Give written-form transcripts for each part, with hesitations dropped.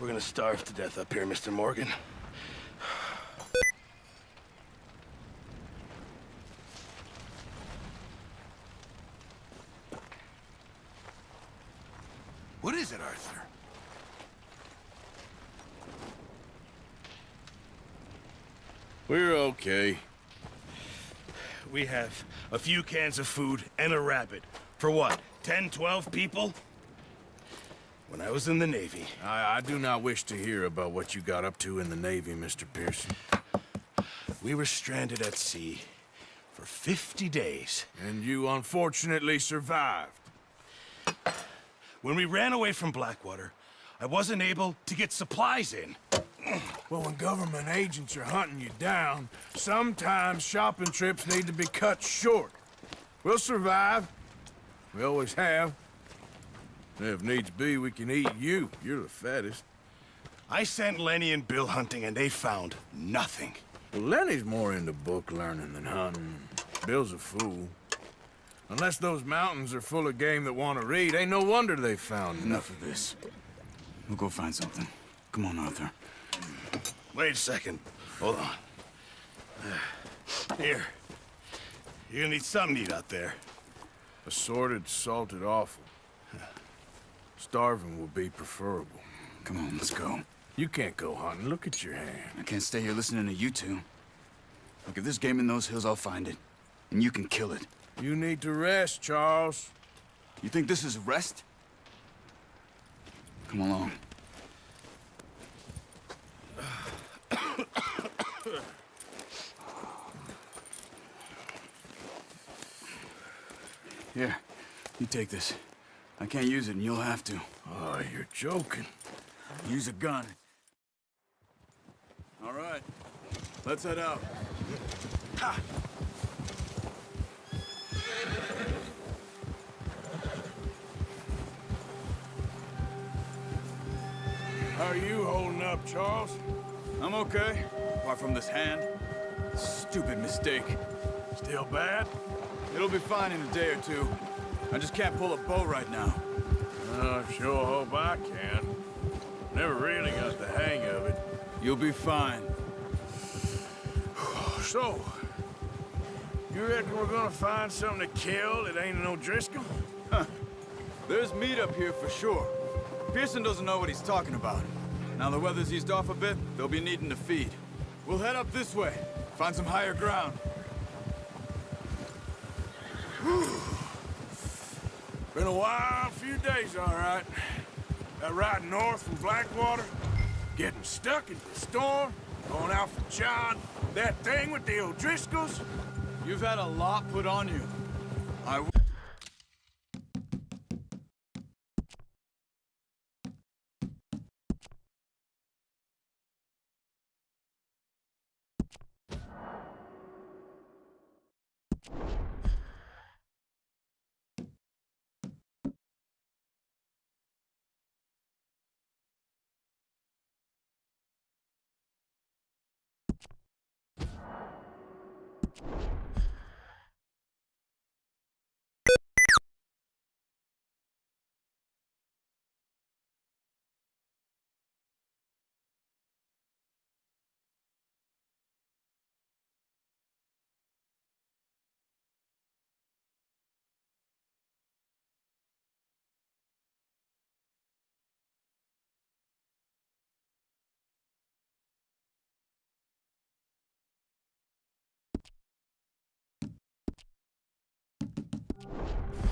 we're gonna starve to death up here, Mr. Morgan. What is it, Arthur? We're okay. We have a few cans of food and a rabbit. For what, 10, 12 people? When I was in the Navy... I do not wish to hear about what you got up to in the Navy, Mr. Pearson. We were stranded at sea for 50 days. And you unfortunately survived. When we ran away from Blackwater, I wasn't able to get supplies in. Well, when government agents are hunting you down, sometimes shopping trips need to be cut short. We'll survive. We always have. If needs be, we can eat you. You're the fattest. I sent Lenny and Bill hunting, and they found nothing. Well, Lenny's more into book learning than hunting. Bill's a fool. Unless those mountains are full of game that want to read, ain't no wonder they found Enough of this. We'll go find something. Come on, Arthur. Wait a second. Hold on. Here. You're gonna need something to eat out there. Assorted, salted offal. Starving will be preferable. Come on, let's go. You can't go hunting. Look at your hand. I can't stay here listening to you two. Look, if there's game in those hills, I'll find it. And you can kill it. You need to rest, Charles. You think this is rest? Come along. Here, you take this. I can't use it, and you'll have to. Oh, you're joking. Use a gun. All right, let's head out. Ha! How are you holding up, Charles? I'm okay, apart from this hand. Stupid mistake. Still bad? It'll be fine in a day or two. I just can't pull a bow right now. I sure hope I can. Never really got the hang of it. You'll be fine. So, you reckon we're gonna find something to kill that ain't no Driscoll? There's meat up here for sure. Pearson doesn't know what he's talking about. Now the weather's eased off a bit, they'll be needing to feed. We'll head up this way, find some higher ground. Been a wild few days, all right. That ride north from Blackwater, getting stuck in the storm, going out for John, that thing with the O'Driscolls. You've had a lot put on you.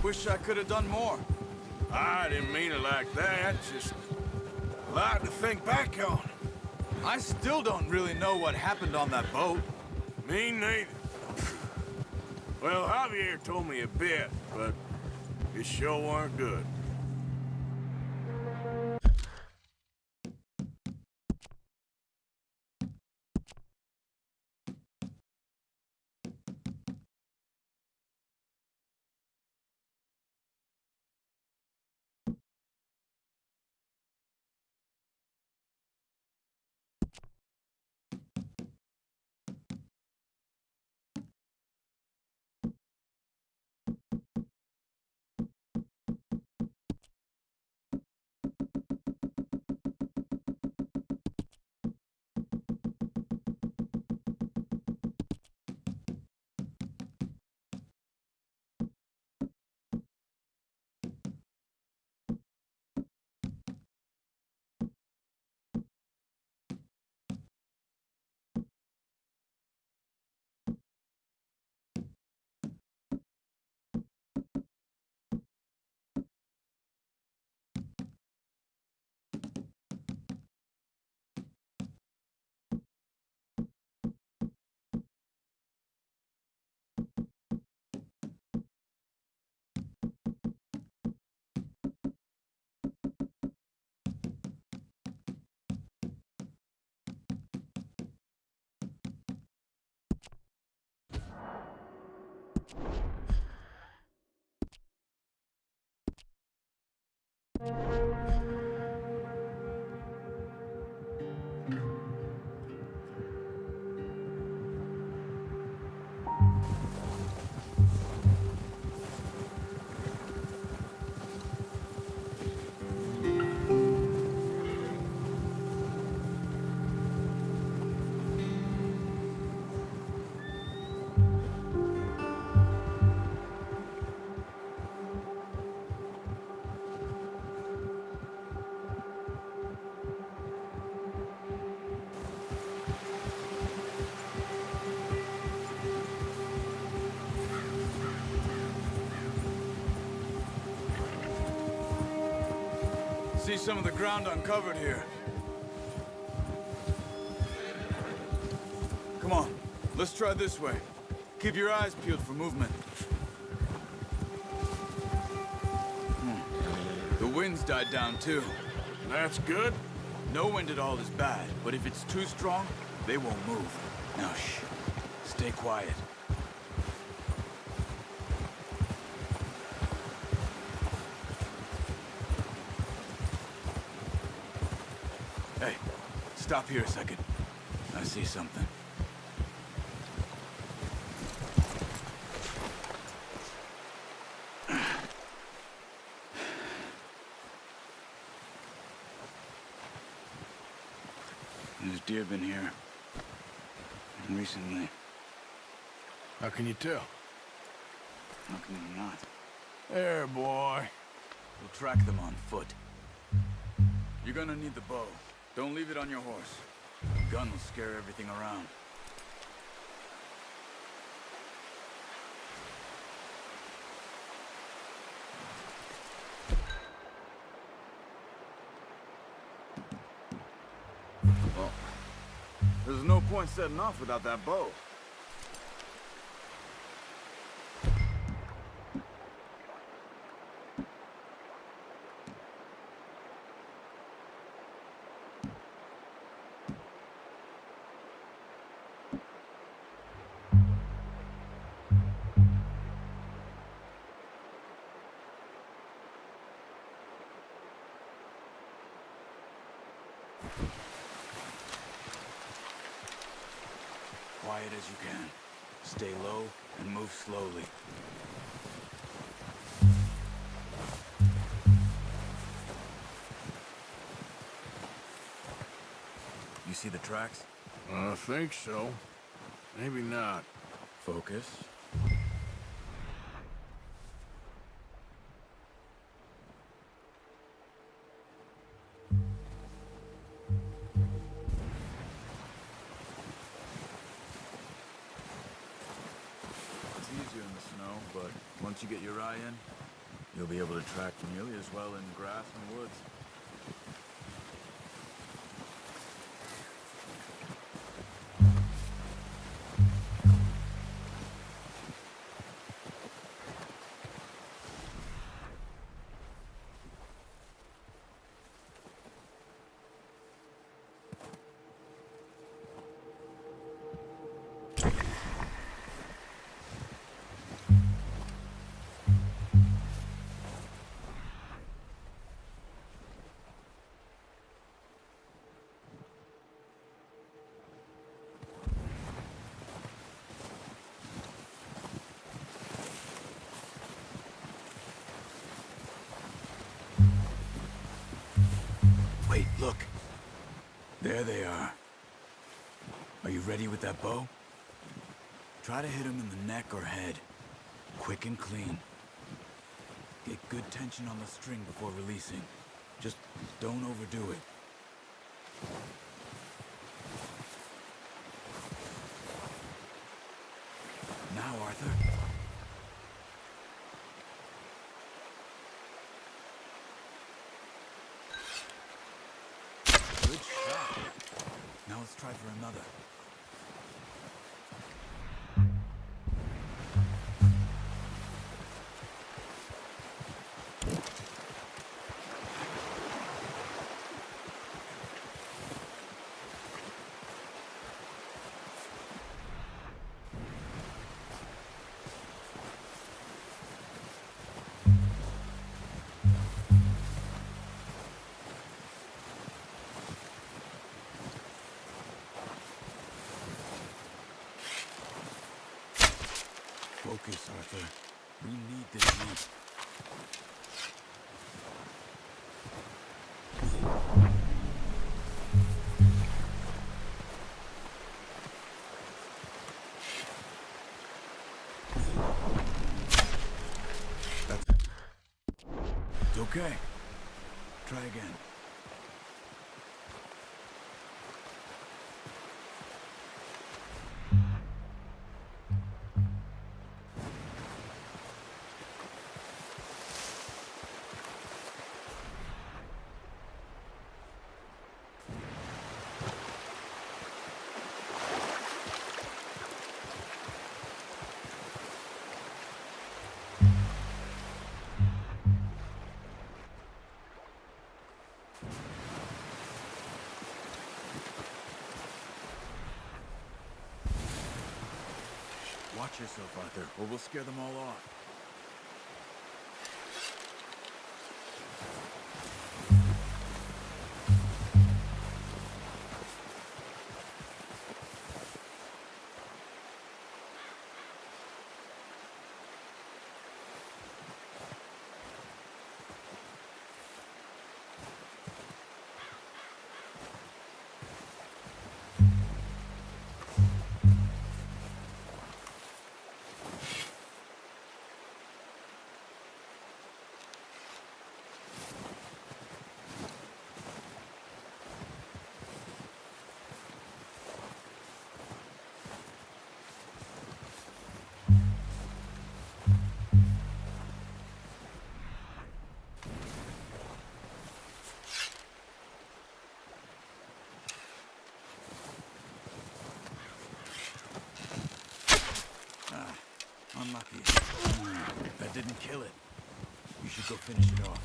Wish I could have done more. I didn't mean it like that, just a lot to think back on. I still don't really know what happened on that boat. Me neither. Well, Javier told me a bit, but it sure weren't good. See some of the ground uncovered here. Come on, let's try this way. Keep your eyes peeled for movement. The wind's died down too. That's good. No wind at all is bad, but if it's too strong, they won't move. Now shh, stay quiet. Hey, stop here a second. I see something. There's deer been here. And recently. How can you tell? How can you not? There, boy. We'll track them on foot. You're gonna need the bow. Don't leave it on your horse. The gun will scare everything around. Well, there's no point setting off without that bow. Quiet as you can. Stay low and move slowly. You see the tracks? I think so. Maybe not. Focus. It's easier in the snow, but once you get your eye in, you'll be able to track nearly as well in grass and woods. Wait, look. There they are. Are you ready with that bow? Try to hit him in the neck or head. Quick and clean. Get good tension on the string before releasing. Just don't overdo it. Now, Arthur. Good shot. Now let's try for another. Focus, Arthur. We need this meat. It's okay. Try again. Watch yourself, Arthur, or we'll scare them all off. Unlucky. That didn't kill it. You should go finish it off.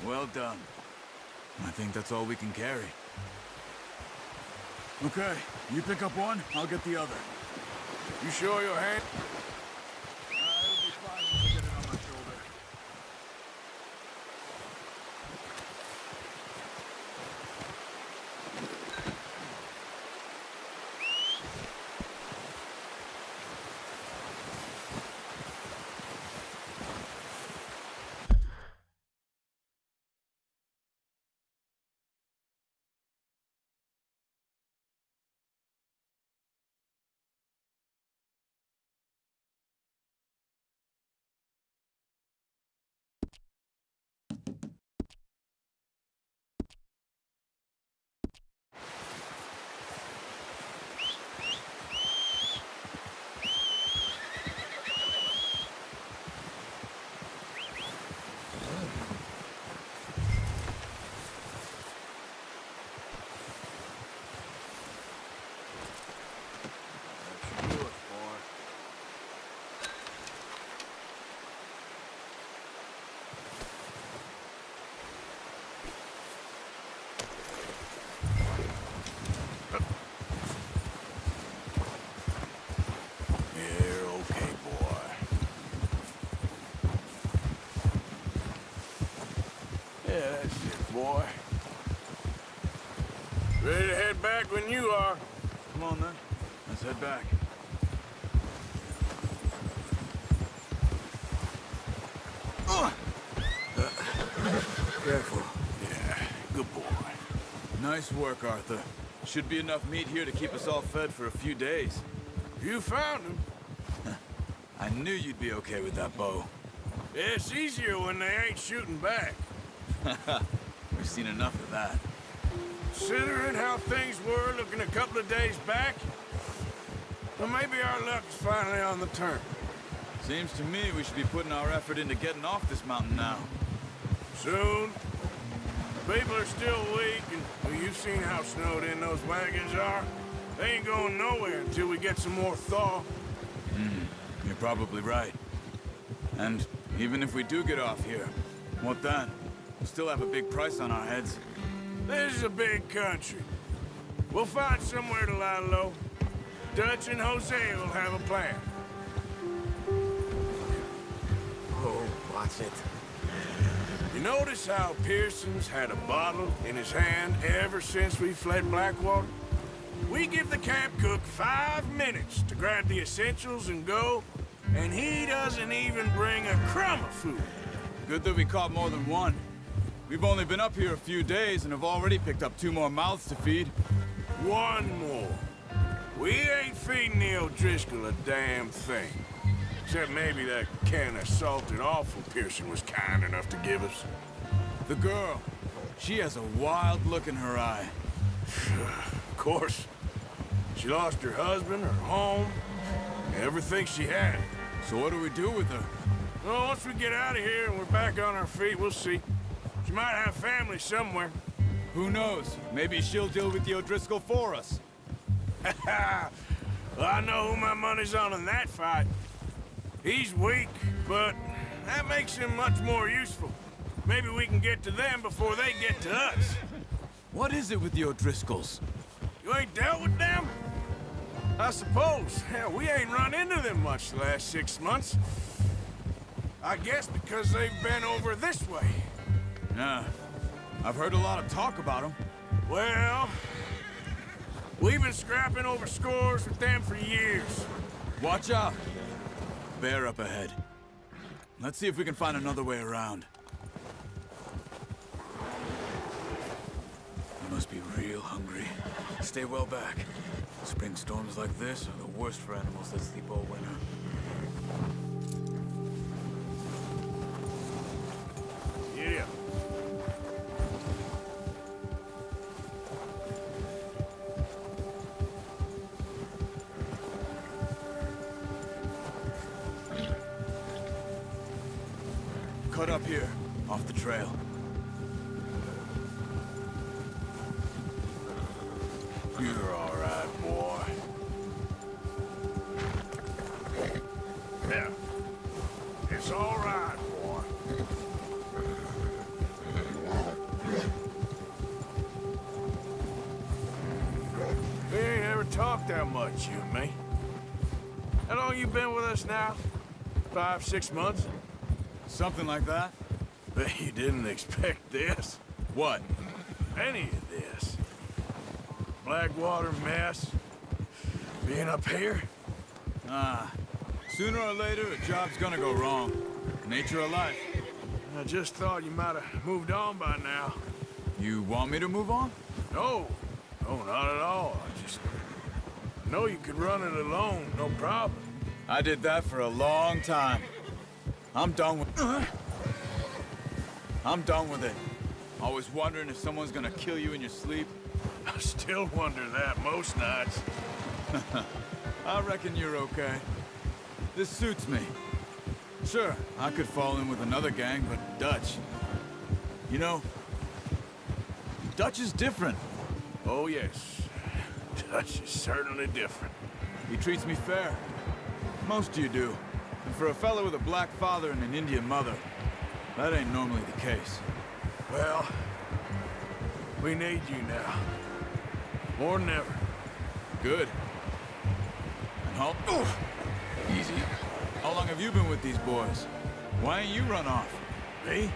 Well done. I think that's all we can carry. Okay, you pick up one, I'll get the other. You sure your hand? It'll be fine once I get it on my shoulder. Boy. Ready to head back when you are. Come on then, let's head back. Careful. Yeah, good boy. Nice work, Arthur. Should be enough meat here to keep us all fed for a few days. You found him. I knew you'd be okay with that bow. It's easier when they ain't shooting back. We've seen enough of that. Considering how things were looking a couple of days back, well, maybe our luck's finally on the turn. Seems to me we should be putting our effort into getting off this mountain now. Soon. People are still weak, and well, you've seen how snowed in those wagons are. They ain't going nowhere until we get some more thaw. You're probably right. And even if we do get off here, what then? We'll still have a big price on our heads. This is a big country. We'll find somewhere to lie low. Dutch and Jose will have a plan. Oh, watch it. You notice how Pearson's had a bottle in his hand ever since we fled Blackwater? We give the camp cook 5 minutes to grab the essentials and go, and he doesn't even bring a crumb of food. Good that we caught more than one. We've only been up here a few days and have already picked up 2 more mouths to feed. One more. We ain't feeding the O'Driscoll a damn thing. Except maybe that can of salted offal Pearson was kind enough to give us. The girl, she has a wild look in her eye. Of course. She lost her husband, her home, everything she had. So what do we do with her? Well, once we get out of here and we're back on our feet, we'll see. She might have family somewhere. Who knows? Maybe she'll deal with the O'Driscoll for us. Well, I know who my money's on in that fight. He's weak, but that makes him much more useful. Maybe we can get to them before they get to us. What is it with the O'Driscolls? You ain't dealt with them? I suppose. Hell, we ain't run into them much the last 6 months. I guess because they've been over this way. Yeah, I've heard a lot of talk about them. Well, we've been scrapping over scores with them for years. Watch out. Bear up ahead. Let's see if we can find another way around. You must be real hungry. Stay well back. Spring storms like this are the worst for animals that sleep all winter. Yeah. Cut up here, off the trail. You're all right, boy. Yeah. It's all right, boy. We ain't ever talked that much, you and me. How long you been with us now? 5, 6 months? Something like that? Bet you didn't expect this. What? Any of this. Blackwater mess. Being up here. Sooner or later, a job's gonna go wrong. Nature of life. I just thought you might have moved on by now. You want me to move on? No. No, not at all. I know you could run it alone, no problem. I did that for a long time. I'm done with... I'm done with it. Always wondering if someone's gonna kill you in your sleep. I still wonder that most nights. I reckon you're okay. This suits me. Sure, I could fall in with another gang, but Dutch... You know, Dutch is different. Oh, yes. Dutch is certainly different. He treats me fair. Most of you do. And for a fellow with a black father and an Indian mother, that ain't normally the case. Well, we need you now. More than ever. Good. And how... Easy. How long have you been with these boys? Why ain't you run off? Me?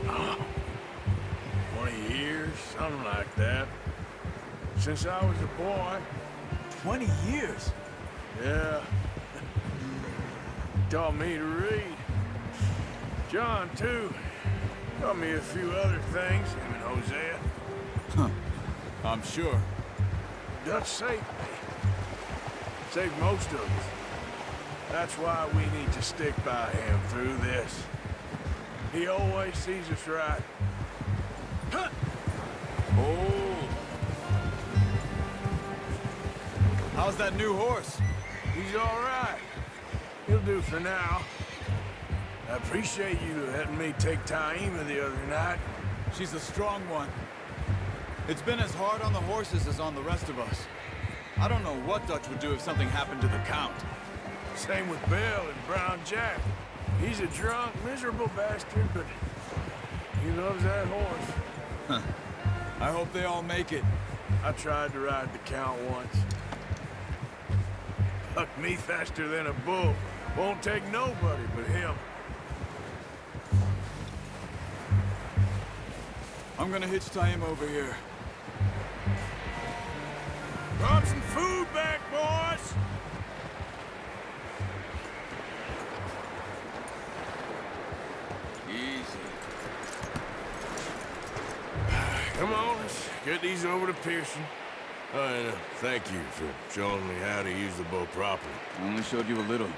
Oh, 20 years, something like that. Since I was a boy. 20 years? Yeah. Taught me to read. John, too. Taught me a few other things, him and Hosea. Huh. I'm sure. Dutch saved me. Saved most of us. That's why we need to stick by him through this. He always sees us right. Huh. Oh. How's that new horse? He's all right. He'll do for now. I appreciate you letting me take Taima the other night. She's a strong one. It's been as hard on the horses as on the rest of us. I don't know what Dutch would do if something happened to the Count. Same with Bill and Brown Jack. He's a drunk, miserable bastard, but he loves that horse. Huh. I hope they all make it. I tried to ride the Count once. Bucked me faster than a bull. Won't take nobody but him. I'm gonna hitch Taima over here. Brought some food back, boys! Easy. Come on, let's get these over to Pearson. And thank you for showing me how to use the bow properly. I only showed you a little.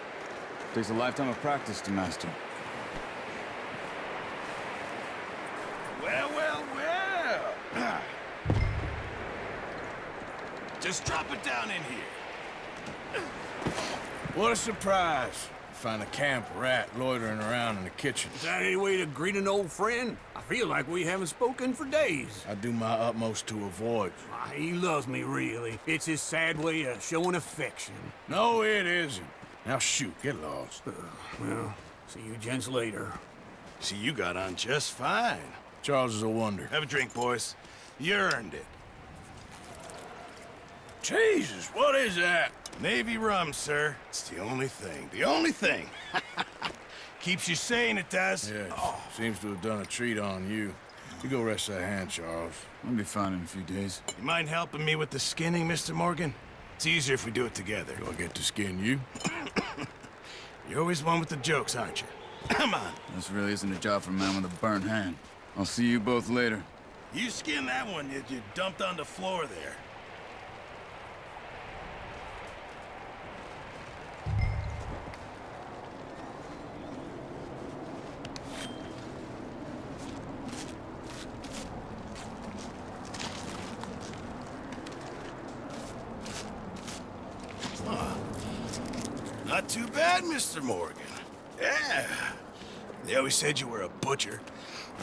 Takes a lifetime of practice to master. Well, well, well. Just drop it down in here. What a surprise. Find a camp rat loitering around in the kitchen. Is that any way to greet an old friend? I feel like we haven't spoken for days. I do my utmost to avoid. He loves me, really. It's his sad way of showing affection. No, it isn't. Now shoot, get lost. Well, see you gents later. See, you got on just fine. Charles is a wonder. Have a drink, boys. You earned it. Jesus, what is that? Navy rum, sir. It's the only thing. The only thing. Keeps you sane, it does. Yeah, seems to have done a treat on you. You go rest that hand, Charles. I'll be fine in a few days. You mind helping me with the skinning, Mr. Morgan? It's easier if we do it together. Do I get to skin you? You're always one with the jokes, aren't you? Come on. This really isn't a job for a man with a burnt hand. I'll see you both later. You skinned that one you dumped on the floor there. Not too bad, Mr. Morgan. Yeah. They always said you were a butcher.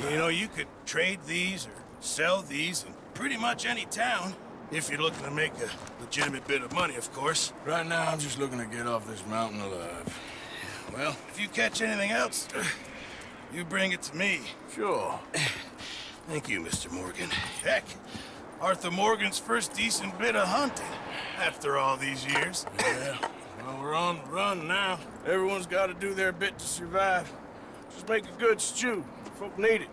You know, you could trade these or sell these in pretty much any town. If you're looking to make a legitimate bit of money, of course. Right now, I'm just looking to get off this mountain alive. Well, if you catch anything else, you bring it to me. Sure. Thank you, Mr. Morgan. Heck, Arthur Morgan's first decent bit of hunting after all these years. Yeah. Well, we're on the run now. Everyone's got to do their bit to survive. Just make a good stew. Folk need it.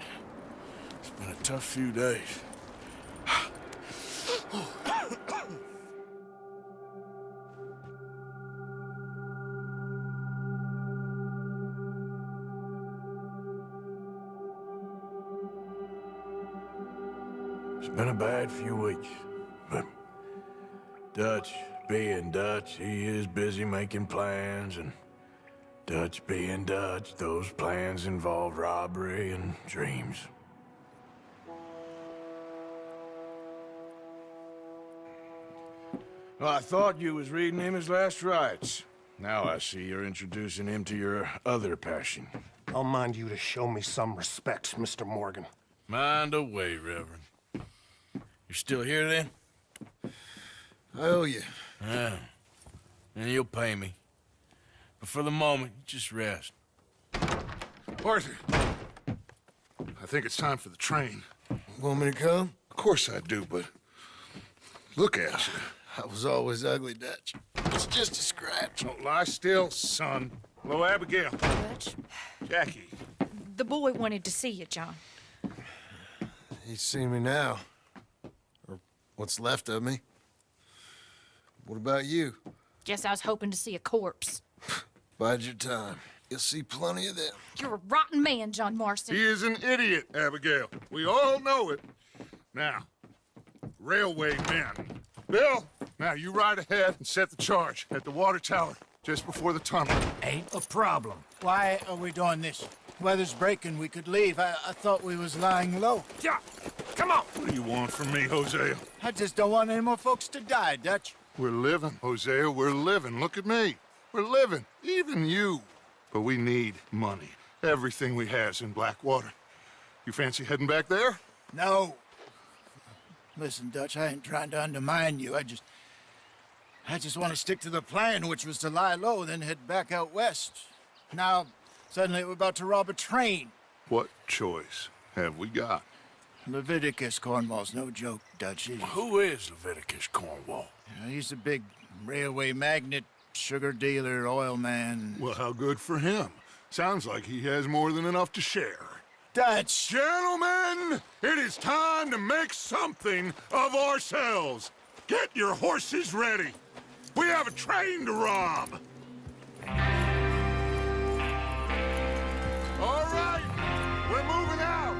It's been a tough few days. It's been a bad few weeks, but Dutch being Dutch, he is busy making plans, and Dutch being Dutch, those plans involve robbery and dreams. Well, I thought you was reading him his last rites. Now I see you're introducing him to your other passion. I'll mind you to show me some respect, Mr. Morgan. Mind away, Reverend. You're still here, then? I owe you. Yeah. And you'll pay me. But for the moment, just rest. Arthur, I think it's time for the train. Want me to come? Of course I do, but look at you. I was always ugly, Dutch. It's just a scratch. Don't lie still, son. Hello, Abigail. Dutch, Jackie. the boy wanted to see you, John. He's seen me now. Or what's left of me. What about you? Guess I was hoping to see a corpse. Bide your time. You'll see plenty of them. You're a rotten man, John Marston. He is an idiot, Abigail. We all know it. Now, railway men. Bill, now you ride ahead and set the charge at the water tower just before the tunnel. Ain't a problem. Why are we doing this? Weather's breaking, we could leave. I thought we was lying low. Yeah, come on. What do you want from me, Hosea? I just don't want any more folks to die, Dutch. We're living, Hosea, we're living. Look at me. We're living, even you. But we need money. Everything we has in Blackwater. You fancy heading back there? No. Listen, Dutch, I ain't trying to undermine you. I just want to stick to the plan, which was to lie low, then head back out west. Now, suddenly we're about to rob a train. What choice have we got? Leviticus Cornwall's no joke, Dutch. Who is Leviticus Cornwall? He's a big railway magnate, sugar dealer, oil man. Well, how good for him. Sounds like he has more than enough to share. Dutch! Gentlemen, it is time to make something of ourselves. Get your horses ready. We have a train to rob. All right, we're moving out.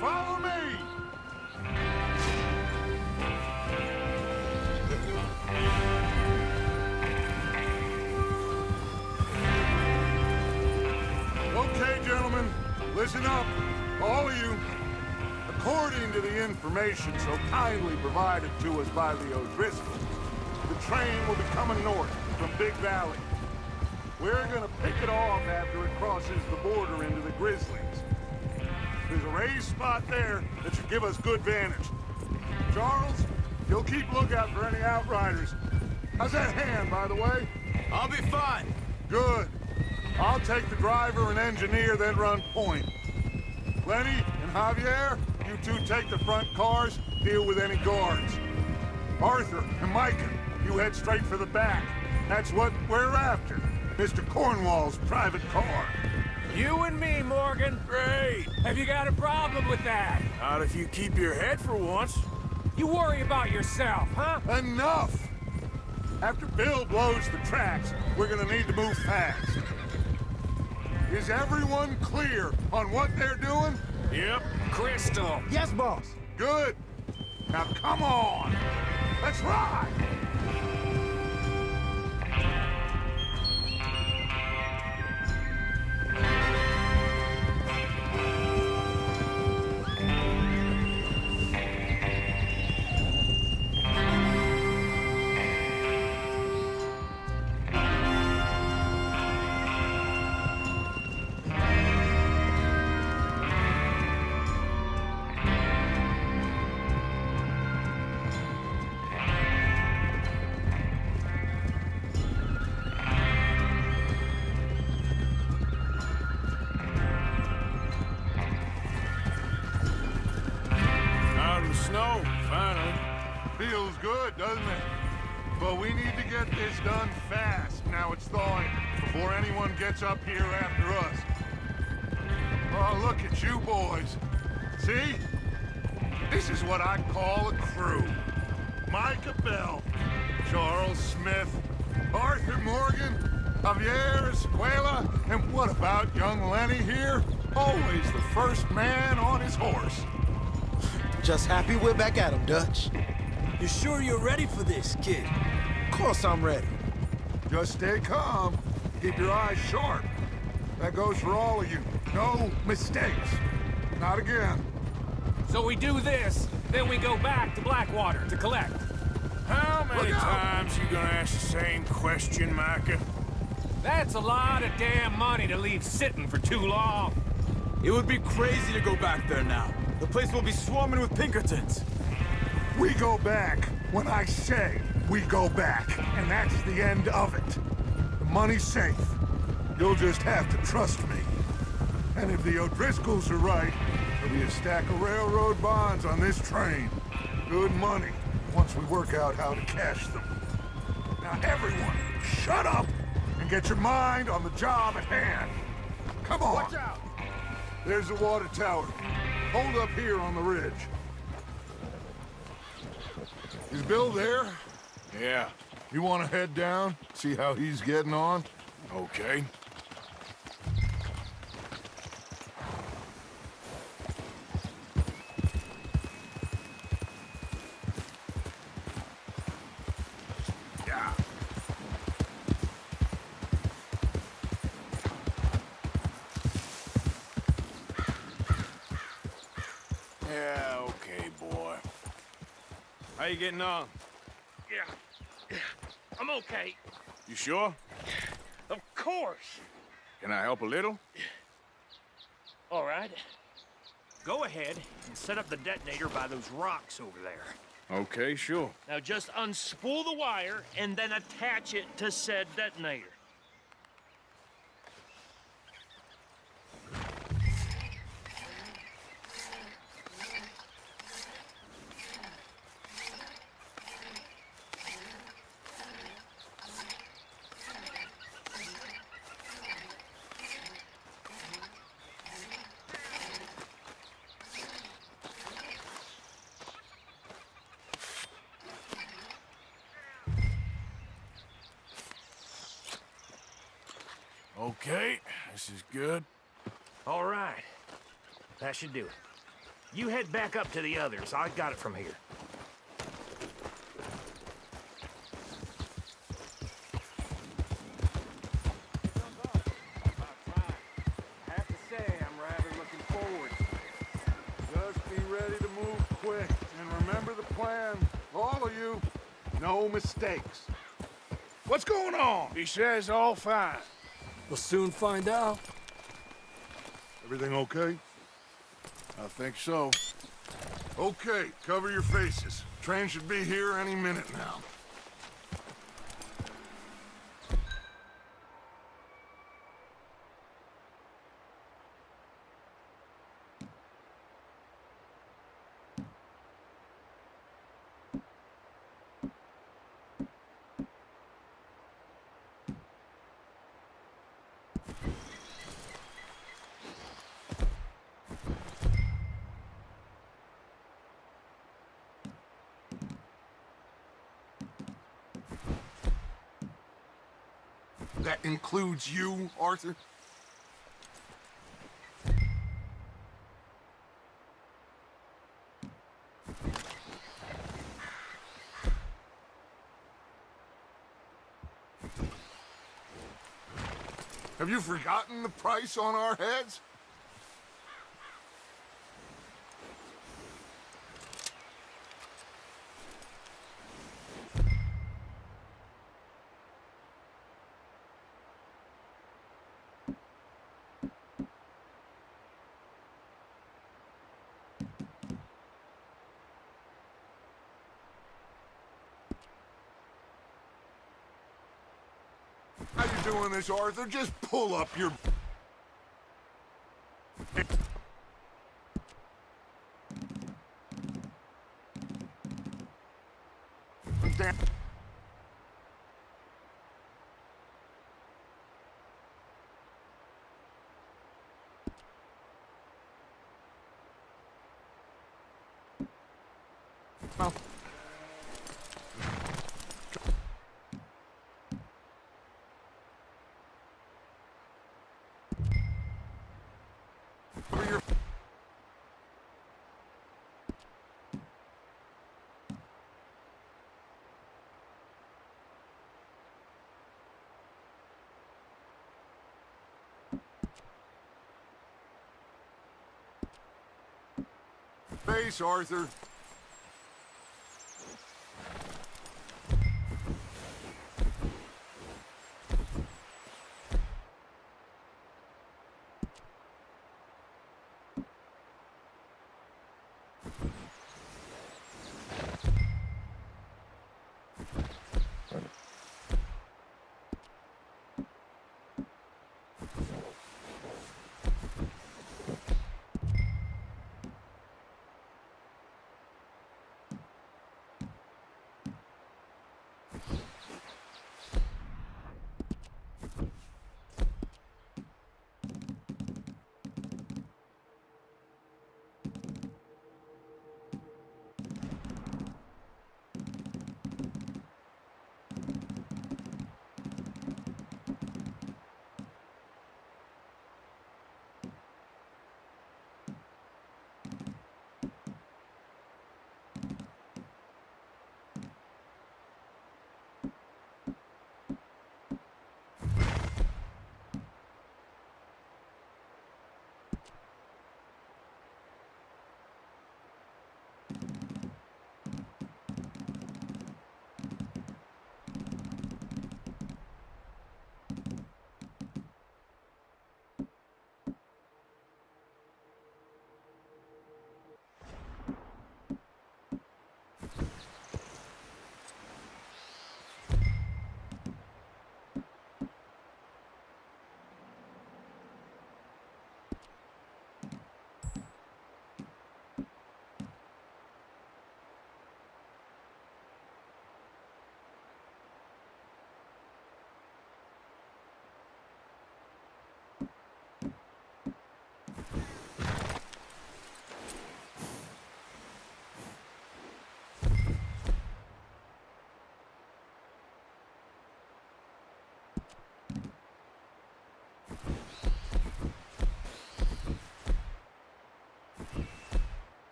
Follow me. Okay, gentlemen, listen up, all of you. According to the information so kindly provided to us by the O'Driscolls, the train will be coming north from Big Valley. We're gonna pick it off after it crosses the border into the Grizzlies. There's a raised spot there that should give us good vantage. Charles, you'll keep lookout for any outriders. How's that hand, by the way? I'll be fine. Good. I'll take the driver and engineer, then run point. Lenny and Javier, you two take the front cars, deal with any guards. Arthur and Micah, you head straight for the back. That's what we're after. Mr. Cornwall's private car. You and me, Morgan. Great. Have you got a problem with that? Not if you keep your head for once. You worry about yourself, huh? Enough! After Bill blows the tracks, we're gonna need to move fast. Is everyone clear on what they're doing? Yep. Crystal. Yes, boss. Good. Now come on. Let's ride. Out in the snow, finally. Feels good, doesn't it? But we need to get this done fast. Now it's thawing, before anyone gets up here after us. Oh, look at you boys. See? This is what I call a crew. Micah Bell, Charles Smith, Arthur Morgan, Javier Escuela, and what about young Lenny here? Always the first man on his horse. Just happy we're back at 'em, Dutch. You sure you're ready for this, kid? Of course I'm ready. Just stay calm. Keep your eyes sharp. That goes for all of you. No mistakes. Not again. So we do this, then we go back to Blackwater to collect. How many Look out. times you gonna ask the same question, Micah? That's a lot of damn money to leave sitting for too long. It would be crazy to go back there now. The place will be swarming with Pinkertons. We go back when I say we go back, and that's the end of it. The money's safe. You'll just have to trust me. And if the O'Driscolls are right, there'll be a stack of railroad bonds on this train. Good money, once we work out how to cash them. Now everyone, shut up and get your mind on the job at hand. Come on. Watch out. There's the water tower. Hold up here on the ridge. Is Bill there? Yeah. You want to head down, see how he's getting on? Okay. How you getting on? Yeah. I'm okay. You sure? Of course. Can I help a little? All right. Go ahead and set up the detonator by those rocks over there. Okay, sure. Now just unspool the wire and then attach it to said detonator. Okay, this is good. All right. That should do it. You head back up to the others. I got it from here. I have to say, I'm rather looking forward. Just be ready to move quick, and remember the plan. All of you, no mistakes. What's going on? He says all fine. We'll soon find out. Everything okay? I think so. Okay, cover your faces. Train should be here any minute now. That includes you, Arthur? Have you forgotten the price on our heads? How you doing this, Arthur? Just pull up your... Damn. Well. Cover your... Face, Arthur.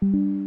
you